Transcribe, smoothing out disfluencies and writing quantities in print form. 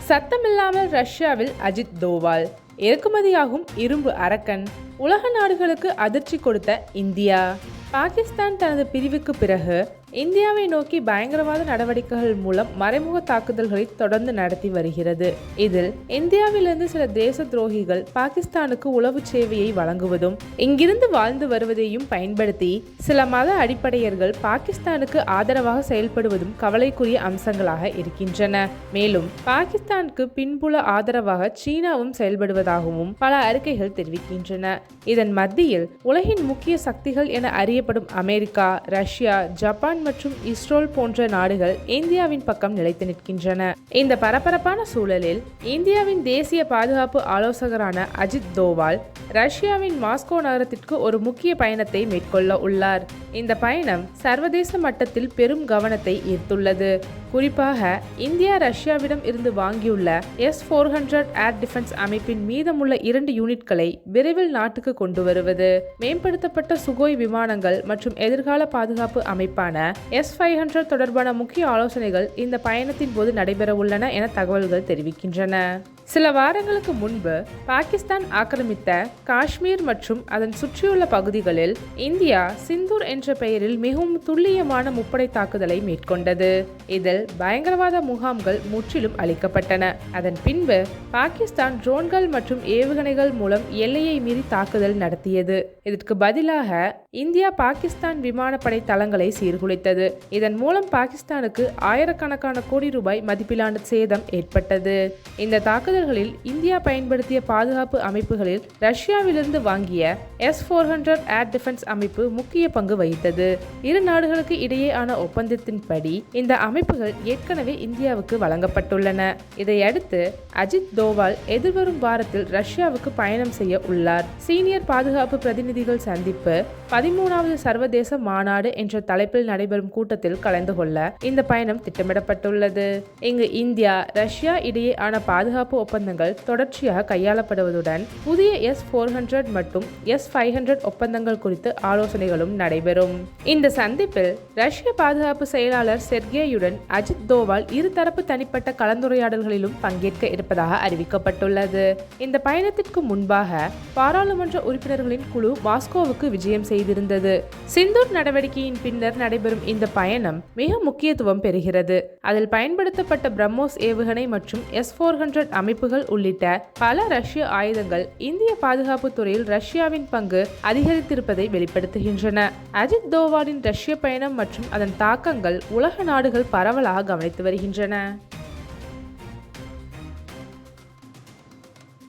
சத்தமில்லாமல் ரஷ்யாவில் அஜித் தோவால். இறக்குமதியாகும் இரும்பு அரக்கன். உலக நாடுகளுக்கு அதிர்ச்சி கொடுத்த இந்தியா. பாகிஸ்தான் தனது பிரிவுக்கு பிறகு இந்தியாவை நோக்கி பயங்கரவாத நடவடிக்கைகள் மூலம் மறைமுக தாக்குதல்களை தொடர்ந்து நடத்தி வருகிறது. இதில் இந்தியாவிலிருந்து சில தேச துரோகிகள் பாகிஸ்தானுக்கு உளவு சேவையை வழங்குவதும் இங்கிருந்து வாழ்ந்து வருவதையும் பயன்படுத்தி சில மத அடிப்படையர்கள் பாகிஸ்தானுக்கு ஆதரவாக செயல்படுவதும் கவலைக்குரிய அம்சங்களாக இருக்கின்றன. மேலும் பாகிஸ்தானுக்கு பின்புல ஆதரவாக சீனாவும் செயல்படுவதாகவும் பல அறிக்கைகள் தெரிவிக்கின்றன. இதன் மத்தியில் உலகின் முக்கிய சக்திகள் என அறியப்படும் அமெரிக்கா, ரஷ்யா, ஜப்பான் மற்றும் இஸ்ரேல் போன்ற நாடுகள் இந்தியாவின் பக்கம் நிலைத்து நிற்கின்றன. இந்த பரபரப்பான சூழலில் இந்தியாவின் தேசிய பாதுகாப்பு ஆலோசகரான அஜித் தோவால் ரஷ்யாவின் மாஸ்கோ நகரத்திற்கு ஒரு முக்கிய பயணத்தை மேற்கொள்ள உள்ளார். இந்த பயணம் சர்வதேச மட்டத்தில் பெரும் கவனத்தை ஈர்த்துள்ளது. குறிப்பாக இந்தியா ரஷ்யாவிடம் இருந்து வாங்கியுள்ள S-400 ஏர் டிஃபென்ஸ் அமைப்பின் மீதமுள்ள 2 யூனிட்களை விரைவில் நாட்டுக்கு கொண்டு வருவது, மேம்படுத்தப்பட்ட சுகோய் விமானங்கள் மற்றும் எதிர்கால பாதுகாப்பு அமைப்பான S-500 தொடர்பான முக்கிய ஆலோசனைகள் இந்த பயணத்தின் போது நடைபெறவுள்ளன என தகவல்கள் தெரிவிக்கின்றன. சில வாரங்களுக்கு முன்பு பாகிஸ்தான் ஆக்கிரமித்த காஷ்மீர் மற்றும் அதன் சுற்றியுள்ள பகுதிகளில் இந்தியா சிந்தூர் என்ற பெயரில் மிகவும் துல்லியமான முப்படை தாக்குதலை மேற்கொண்டது. இதில் பயங்கரவாத முகாம்கள் முற்றிலும் அழிக்கப்பட்டன. அதன் பின்பு பாகிஸ்தான் ட்ரோன்கள் மற்றும் ஏவுகணைகள் மூலம் எல்லையை மீறி தாக்குதல் நடத்தியது. இதற்கு பதிலாக இந்தியா பாகிஸ்தான் விமானப்படை தளங்களை சீர்குலைத்தது. இதன் மூலம் பாகிஸ்தானுக்கு ஆயிரக்கணக்கான கோடி ரூபாய் மதிப்பிலான சேதம் ஏற்பட்டது. இந்த தாக்குதல்களில் இந்தியா பயன்படுத்திய பாதுகாப்பு அமைப்புகளில் ரஷ்யாவிலிருந்து வாங்கிய S-400 ஏர் டிஃபென்ஸ் அமைப்பு முக்கிய பங்கு வகித்தது. இரு நாடுகளுக்கு இடையேயான ஒப்பந்தத்தின்படி இந்த அமைப்புகள் ஏற்கனவே இந்தியாவுக்கு வழங்கப்பட்டுள்ளன. இதையடுத்து அஜித் தோவால் எதிர்வரும் வாரத்தில் ரஷ்யாவுக்கு பயணம் செய்ய உள்ளார். சீனியர் பாதுகாப்பு பிரதிநிதிகள் சந்திப்பு 13வது சர்வதேச மாநாடு என்ற தலைப்பில் நடைபெறும் கூட்டத்தில் கலந்து கொள்ள இந்த பயணம் திட்டமிடப்பட்டுள்ளது. இங்கு இந்தியா, ரஷ்யா இடையேயான பாதுகாப்பு ஒப்பந்தங்கள் தொடர்ச்சியாக கையாளப்படுவதுடன் புதிய S-400 மற்றும் S-500 ஒப்பந்தங்கள் குறித்து ஆலோசனைகளும் நடைபெறும். இந்த சந்திப்பில் ரஷ்ய பாதுகாப்பு செயலாளர் செர்கேயுடன் அஜித் தோவால் இருதரப்பு தனிப்பட்ட கலந்துரையாடல்களிலும் பங்கேற்க இருப்பதாக அறிவிக்கப்பட்டுள்ளது. இந்த பயணத்திற்கு முன்பாக பாராளுமன்ற உறுப்பினர்களின் குழு மாஸ்கோவுக்கு விஜயம் செய்திருந்தது. சிந்தூர் நடவடிக்கையின் பின்னர் நடைபெறும் இந்த பயணம் மிக முக்கியத்துவம் பெறுகிறது. அதில் பயன்படுத்தப்பட்ட பிரம்மோஸ் ஏவுகணை மற்றும் S-400 அமைப்புகள் உள்ளிட்ட பல ரஷ்ய ஆயுதங்கள் இந்திய பாதுகாப்பு துறையில் ரஷ்யாவின் பங்கு அதிகரித்திருப்பதை வெளிப்படுத்துகின்றன. அஜித் தோவாலின் ரஷ்ய பயணம் மற்றும் அதன் தாக்கங்கள் உலக நாடுகள் பரவலாக கவனித்து வருகின்றன.